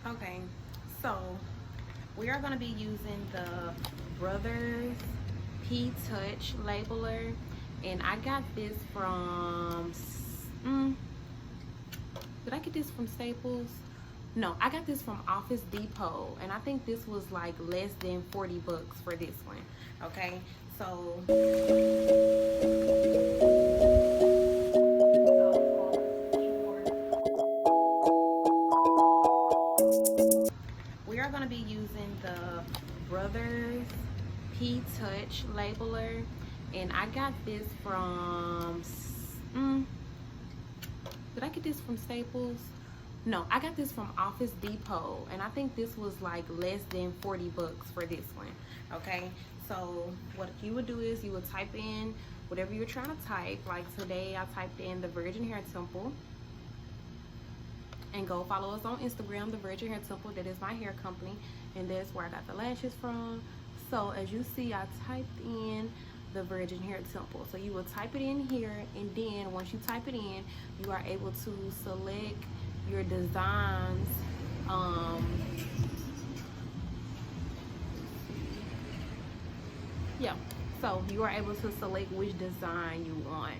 Okay, so we are going to be using the Brothers P Touch labeler, and I got this from did I get this from Staples? No, I got this from Office Depot, and I think this was like less than 40 bucks for this one. Okay, so we are going to be using the Brothers P Touch labeler, and I got this from did I get this from Staples? No, I got this from Office Depot, and I think this was like less than 40 bucks for this one. Okay, so what you would do is you would type in whatever you're trying to type. Like today I typed in the Virgin Hair Temple, and go follow us on Instagram, the Virgin Hair Temple. That is my hair company, and that's where I got the lashes from. So as you see, I typed in the Virgin Hair Temple. So you will type it in here, and then once you type it in, you are able to select your designs. Yeah, so you are able to select which design you want.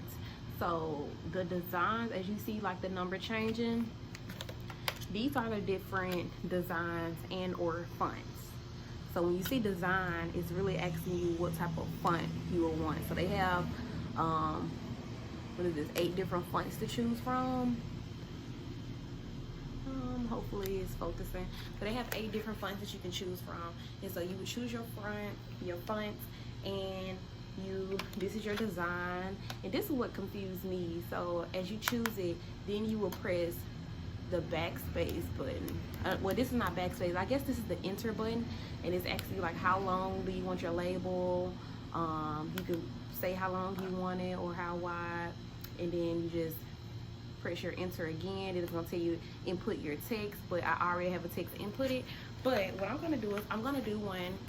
So the designs, as you see, like the number changing, these are the different designs and or fonts. So when you see design, it's really asking you what type of font you will want. So they have what is this, 8 different fonts to choose from. Hopefully it's focusing. But they have 8 different fonts that you can choose from, and so you would choose your fonts, and this is your design. And this is what confused me. So as you choose it, then you will press the backspace button. Well, this is not backspace. I guess this is the enter button, and it's actually like how long do you want your label. You can say how long you want it or how wide, and then you just press your enter again. It's gonna tell you input your text, but I already have a text inputted. But what I'm gonna do is I'm gonna do one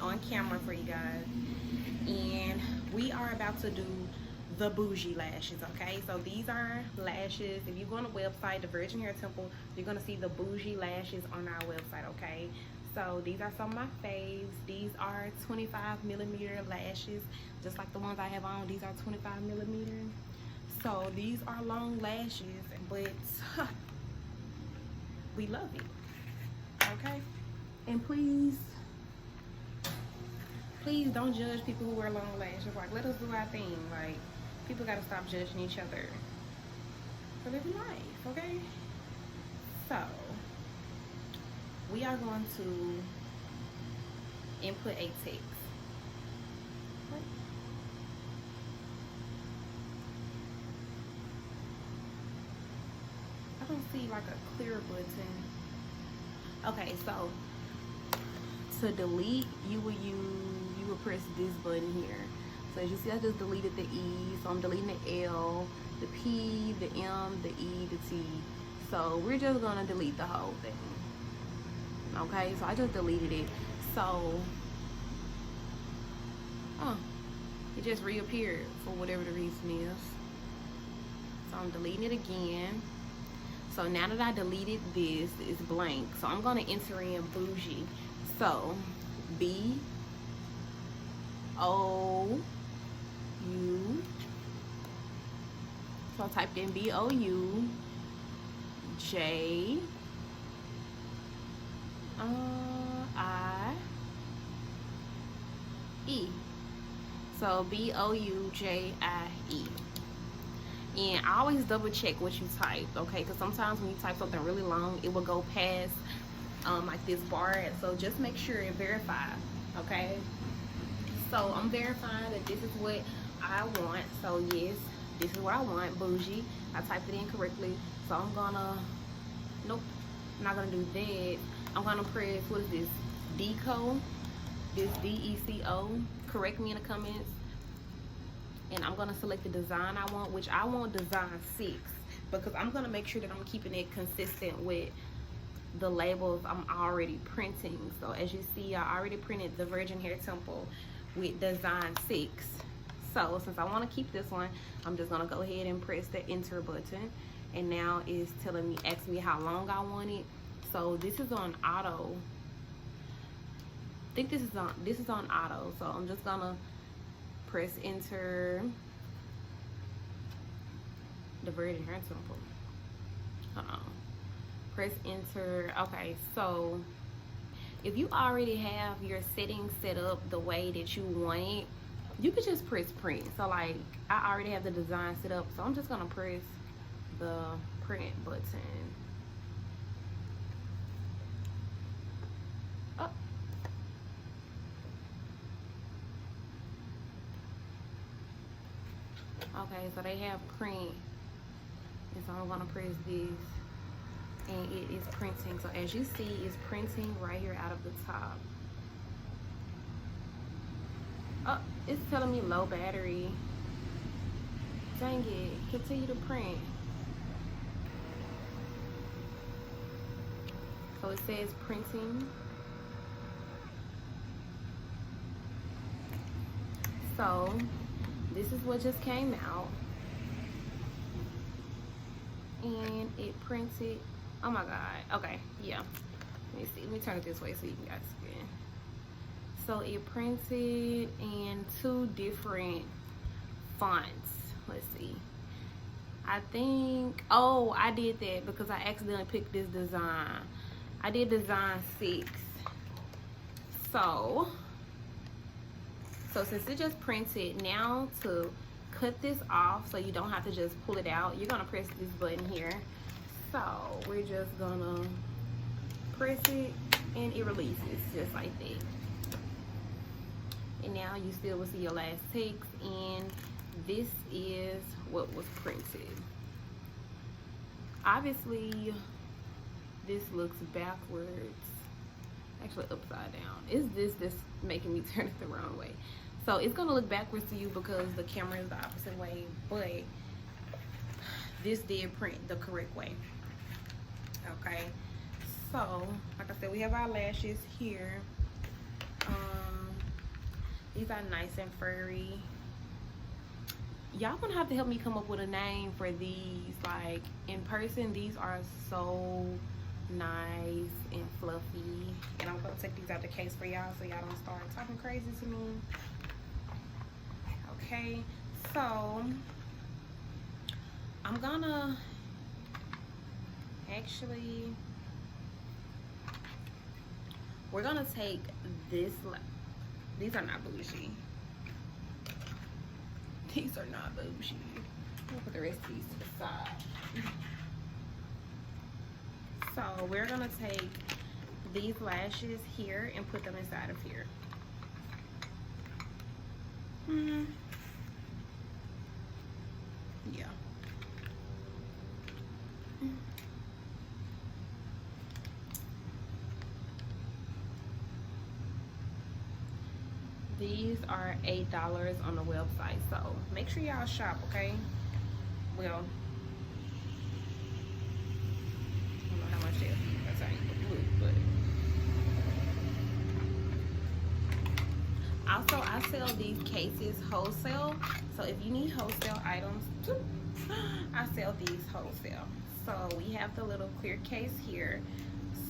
on camera for you guys, and we are about to do the bougie lashes. Okay, so these are lashes. If you go on the website, the Virgin Hair Temple, you're gonna see the bougie lashes on our website. Okay, so these are some of my faves. These are 25mm lashes, just like the ones I have on. These are 25mm. So these are long lashes, but we love it. Okay, and please don't judge people who wear long lashes. Like, let us do our thing. Like, people gotta stop judging each other for living life. Okay, so we are going to input a text. I don't see like a clear button. Okay, so to delete, you will press this button here. So as you see, I just deleted the E, so I'm deleting the L, the P, the M, the E, the T. So we're just gonna delete the whole thing. Okay, so I just deleted it. So it just reappeared for whatever the reason is. So I'm deleting it again. So now that I deleted this, it's blank. So I'm gonna enter in bougie. So B-O-U. So I typed in B-O-U-J-I-E. So B-O-U-J-I-E. And I always double check what you typed, okay? Because sometimes when you type something really long, it will go past like this bar. So just make sure and verify, okay? So I'm verifying that this is what I want. So yes, this is what I want, bougie. I typed it in correctly. So I'm gonna, nope, I'm not gonna do that. I'm gonna press, what is this, Deco, this D-E-C-O. Correct me in the comments. And I'm gonna select the design I want, which I want design 6, because I'm gonna make sure that I'm keeping it consistent with the labels I'm already printing. So as you see, I already printed the Virgin Hair Temple with design 6. So since I want to keep this one, I'm just gonna go ahead and press the enter button, and now it's telling me, asking me how long I want it. So this is on auto. I think this is on auto. So I'm just gonna press enter. Diverted hair temple. Press enter. Okay, so if you already have your settings set up the way that you want it, you could just press print. So like I already have the design set up, so I'm just gonna press the print button. Oh. Okay, so they have print, and so I'm gonna press this, and it is printing. So as you see, it's printing right here out of the top. Oh, it's telling me low battery. Dang it, continue to print. So it says printing. So this is what just came out. And it printed. Oh my God. Okay, yeah. Let me see. Let me turn it this way so you guys can. So it printed in 2 different fonts. Let's see. I think, oh, I did that because I accidentally picked this design. I did design 6. So since it just printed, now to cut this off so you don't have to just pull it out, you're gonna press this button here. So we're just gonna press it and it releases just like that. And now you still will see your last takes, and this is what was printed. Obviously this looks backwards, actually upside down. Is this just making me turn it the wrong way? So it's gonna look backwards to you because the camera is the opposite way, but this did print the correct way. Okay, so like I said, we have our lashes here. These are nice and furry. Y'all gonna have to help me come up with a name for these. Like in person, these are so nice and fluffy. And I'm gonna take these out the case for y'all so y'all don't start talking crazy to me. Okay, so I'm gonna actually, we're gonna take this. These are not bougie. These are not bougie. I'm gonna put the rest of these to the side. So we're gonna take these lashes here and put them inside of here. Yeah. These are $8 on the website, so make sure y'all shop, okay? Well, I don't know how much that's how you look, but also I sell these cases wholesale. So if you need wholesale items, I sell these wholesale. So we have the little clear case here.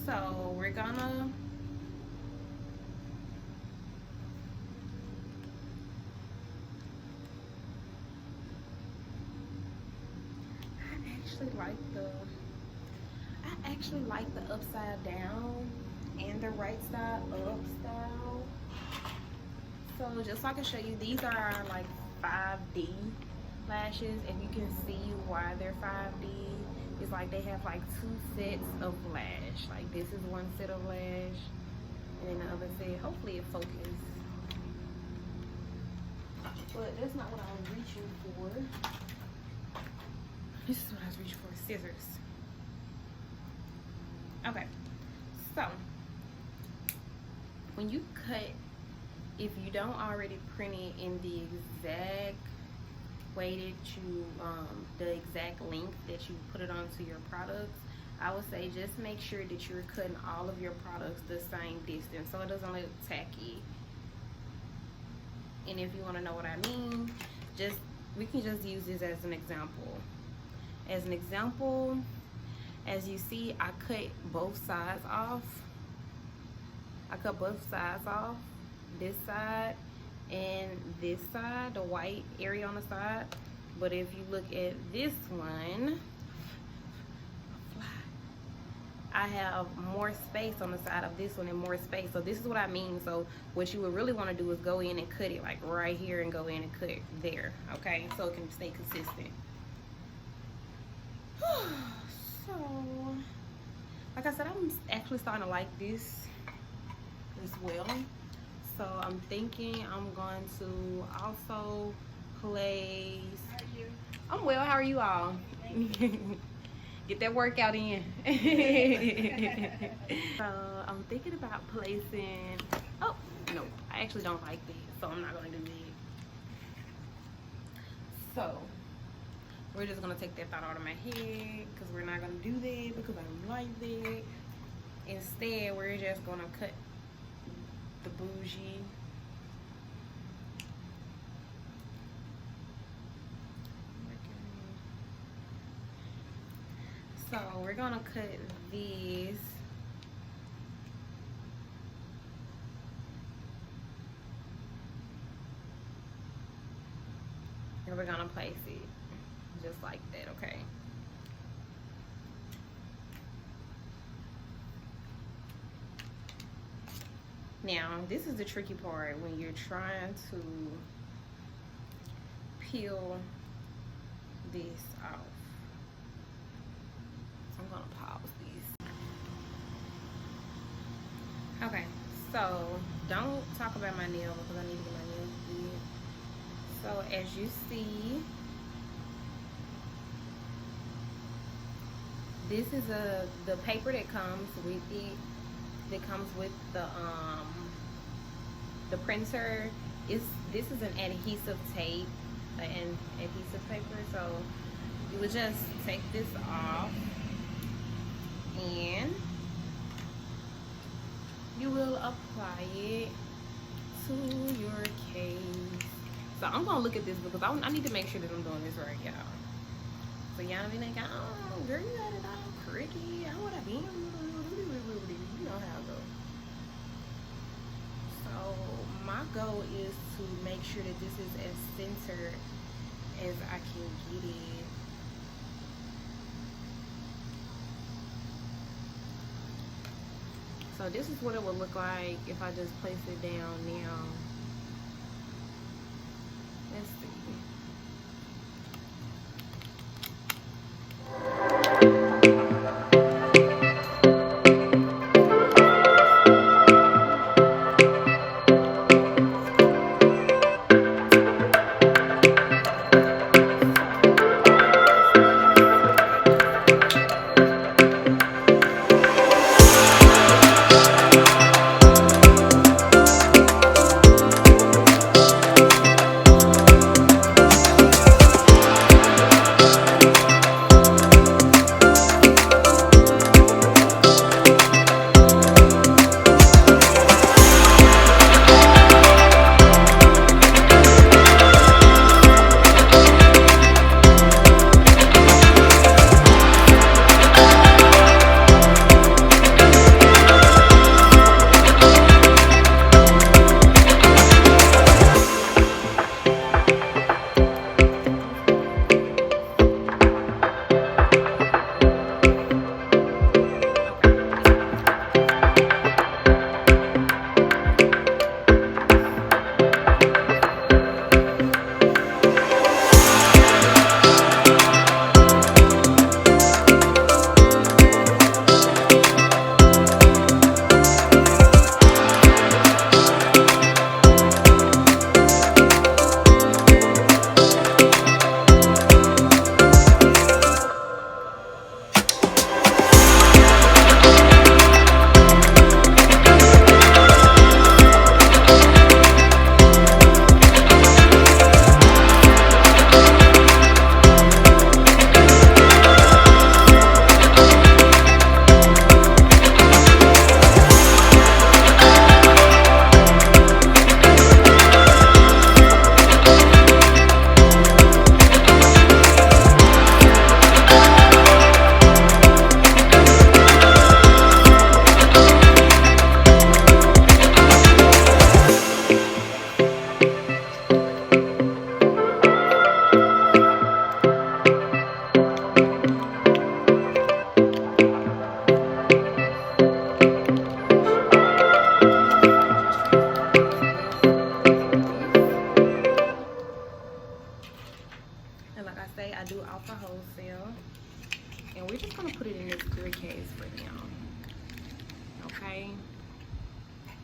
So we're gonna I actually like the upside down and the right side up style. So just so I can show you, these are like 5D lashes. If you can see why they're 5D, it's like they have like 2 sets of lash. Like this is one set of lash and then the other set. Hopefully it focuses. But that's not what I was reaching for. This is what I was reaching for, scissors. Okay, so when you cut, if you don't already print it in the exact way that you, the exact length that you put it onto your products, I would say just make sure that you're cutting all of your products the same distance so it doesn't look tacky. And if you want to know what I mean, we can just use this as an example. As an example, As you see, I cut both sides off. I cut both sides off, this side and this side, the white area on the side. But if you look at this one, I have more space on the side of this one and more space. So this is what I mean. So what you would really want to do is go in and cut it like right here and go in and cut it there, okay? So it can stay consistent. So, like I said, I'm actually starting to like this as well. So I'm thinking I'm going to also place. How are you? I'm well. How are you all? Get that workout in. So I'm thinking about placing. Oh no, I actually don't like this, so I'm not gonna do that. So we're just gonna take that thought out of my head because we're not gonna do that because I don't like that. Instead, we're just gonna cut the bougie. So we're gonna cut these. And we're gonna place it just like that, okay? Now, this is the tricky part when you're trying to peel this off. I'm gonna pause these. Okay, so don't talk about my nail because I need to get my nails did. So as you see, this is the paper that comes with it. That comes with the printer. This is an adhesive tape, an adhesive paper. So you would just take this off. And you will apply it to your case. So I'm gonna look at this because I need to make sure that I'm doing this right, y'all. So y'all be like, oh, girl, you got it all cricky. I would have been. You know how it goes. So my goal is to make sure that this is as centered as I can get it. So this is what it would look like if I just place it down now. Let's see.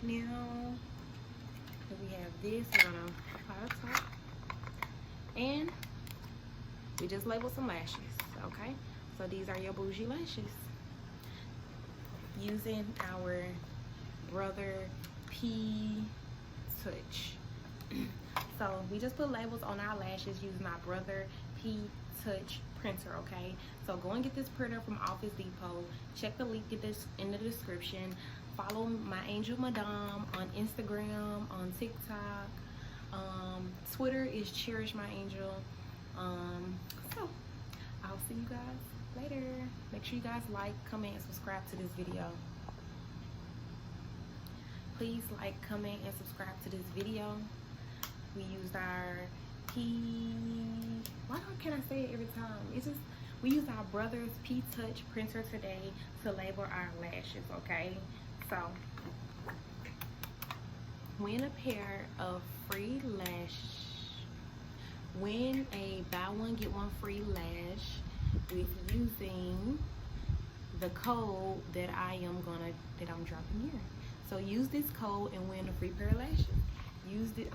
Now, we have this. We're gonna apply the top, and we just label some lashes. Okay, so these are your bougie lashes using our Brother P Touch. So we just put labels on our lashes using our Brother P Touch printer. Okay, so go and get this printer from Office Depot. Check the link in the description. Follow MyAnjel Madame on Instagram, on TikTok. Twitter is Cherish MyAnjel. So I'll see you guys later. Make sure you guys like, comment, and subscribe to this video. Please like, comment, and subscribe to this video. We used our why can't I say it every time? It's just, we used our Brother's P Touch printer today to label our lashes, okay? So, win a pair of free win a buy one get one free lash with using the code that I'm dropping here. So use this code and win a free pair of lashes. Use it.